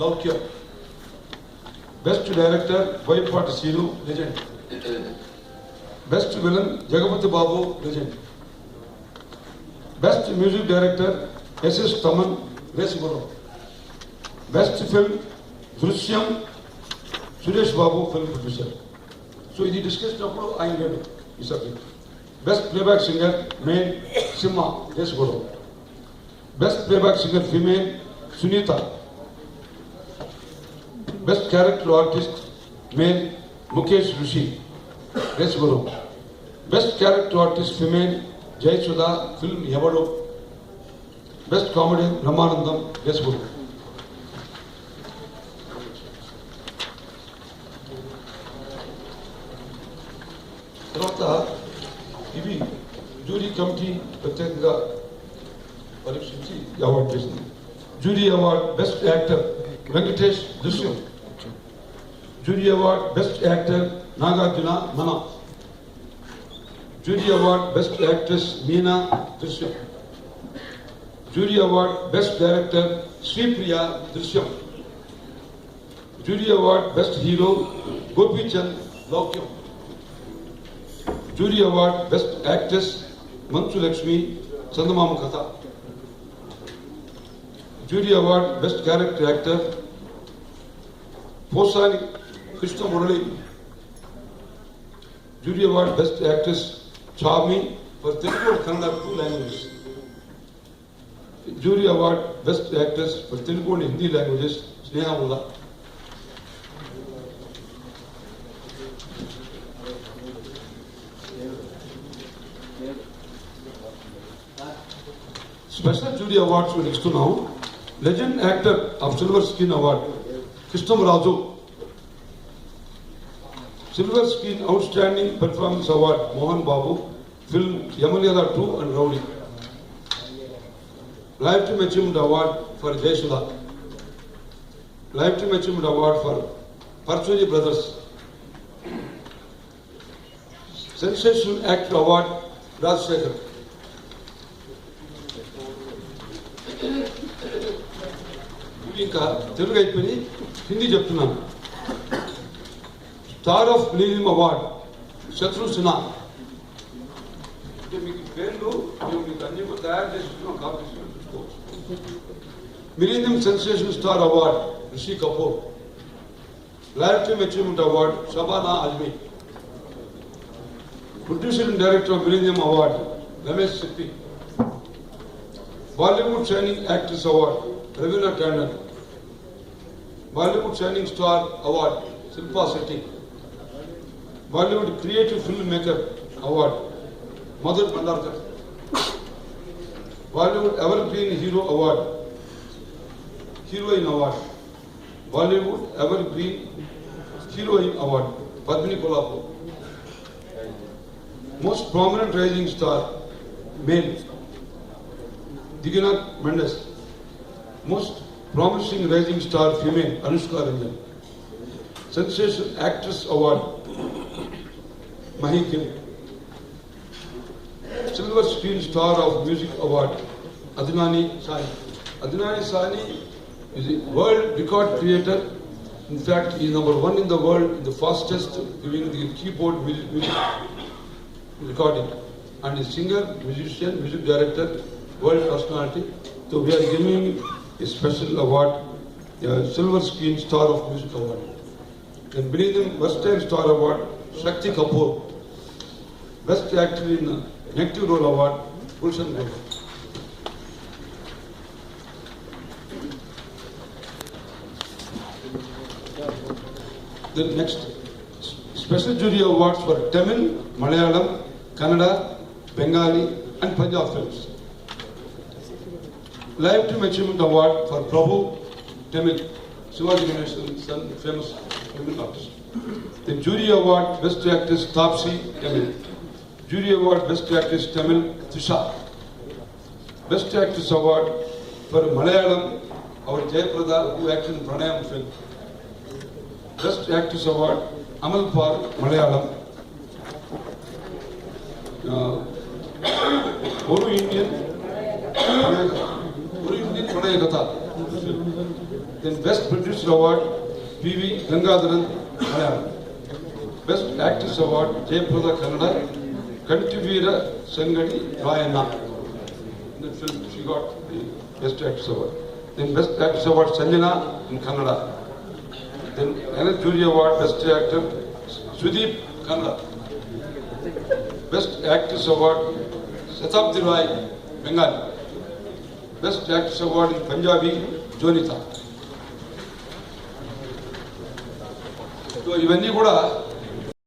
Laukya. Best Director, Boyapati Sinu, legend. Best Villain, Jagapati Babu, legend. Best Music Director, S.S. Taman, Resiboro. Best Film, Drishyam, Suresh Babu, film producer. So in the discussion of I am ready. Best Playback Singer, male, Simha, Resiboro. Best Playback Singer, female, Sunita. Best Character Artist, male, Mukesh Rishi, Resiboro. Best Character Artist, female, Jai Sudha, film Yavado. Best Comedian, Ramanandam, Resiboro. తర్వాత ఇవి jury committee ప్రత్యేకంగా పరీక్షించి award చేసింది. Jury award best actor Venkatesh Drishyam. Jury award best actor Nagarjuna మన. Jury award best actress Meena Drishyam. Jury award best director Sripriya Drishyam. Jury award best hero Gopichand Loukyam. Jury Award Best Actress Manchu Lakshmi Chandamama Katha. Jury Award Best Character Actor Posani Krishna Murali. Jury Award Best Actress Chami for Telugu and Kannada 2 languages. Jury Award Best Actress for Telugu and Hindi languages Sneha Mulla. Special Jury Awards were next to now. Legend Actor of Silver Screen Award, Krishnamuraju. Silver Screen Outstanding Performance Award, Mohan Babu. Film Yamalyada 2 and Rowdy. Lifetime Achievement Award for Jayasudha. Lifetime Achievement Award for Parchuri Brothers. Sensational Actor Award, Rajsekhar. ఇంకా తెలుగు అయిపోయి హిందీ చెప్తున్నాను. Star of millennium award శత్రు సిన్హా. మీకు పేర్లు మీకు అన్ని తయారు చేసుకున్నాం, కాపీ చూసుకోవచ్చు. Millennium sensation star award Rishi Kapoor. Life time achievement award Shabana Azmi. Producer and director of millennium award Ramesh Sippy. Bollywood Shining Actress Award, Ravina Tandon. Bollywood Shining Star Award, Shilpa Shetty. Bollywood Creative Filmmaker Award, Madhur Bhandarkar. Bollywood Evergreen Hero Award, Heroine Award. Bollywood Evergreen Heroine Award, Padmini Kolhapur. Most Prominent Rising Star, Male, Diganath Mendes. Most Promising Rising Star Female, Anushka Ranjan. Sensational Actress Award, Mahi Kim. Silver Screen Star of Music Award, Adinani Sani. Adinani Sani is a world record creator. In fact, he is #1 in the world in the fastest giving the keyboard music recording. And is singer, musician, music director, world personality. So we are giving a special award, Silver Screen Star of Music Award. Then beneath him, Versatile Star Award, Shakti Kapoor. Best Actor in Negative Role Award, Gulshan Gupta. The next special jury awards for Tamil, Malayalam, Kannada, Bengali and Punjab films. Lifetime Achievement Award for Prabhu, Tamil, Shivaji Ganeshan's son, famous Tamil artist. The Jury Award Best Actress Taapsee, Tamil. Jury Award Best Actress Tamil, Trisha. Best Actress Award for Malayalam, our Jayaprada, who acted in Pranayam film. Best Actress Award, Amal Par, Malayalam. Oru Indian Pranay Gatha. Then Best Producer Award, P.V. Gangadharan, Malayalam. Best Actress Award, Jayapurada Kannada, Kantivira Sangadi Rayana. In the film, she got the Best Actress Award. Then Best Actress Award, Sanjana in Kannada. Then another Jury Award, Best Actor, Sudeep, Kannada. Best Actress Award, Satabdi Rai, Bengali. Best Actress Award in Punjabi, Jonita. So, ఇవన్నీ కూడా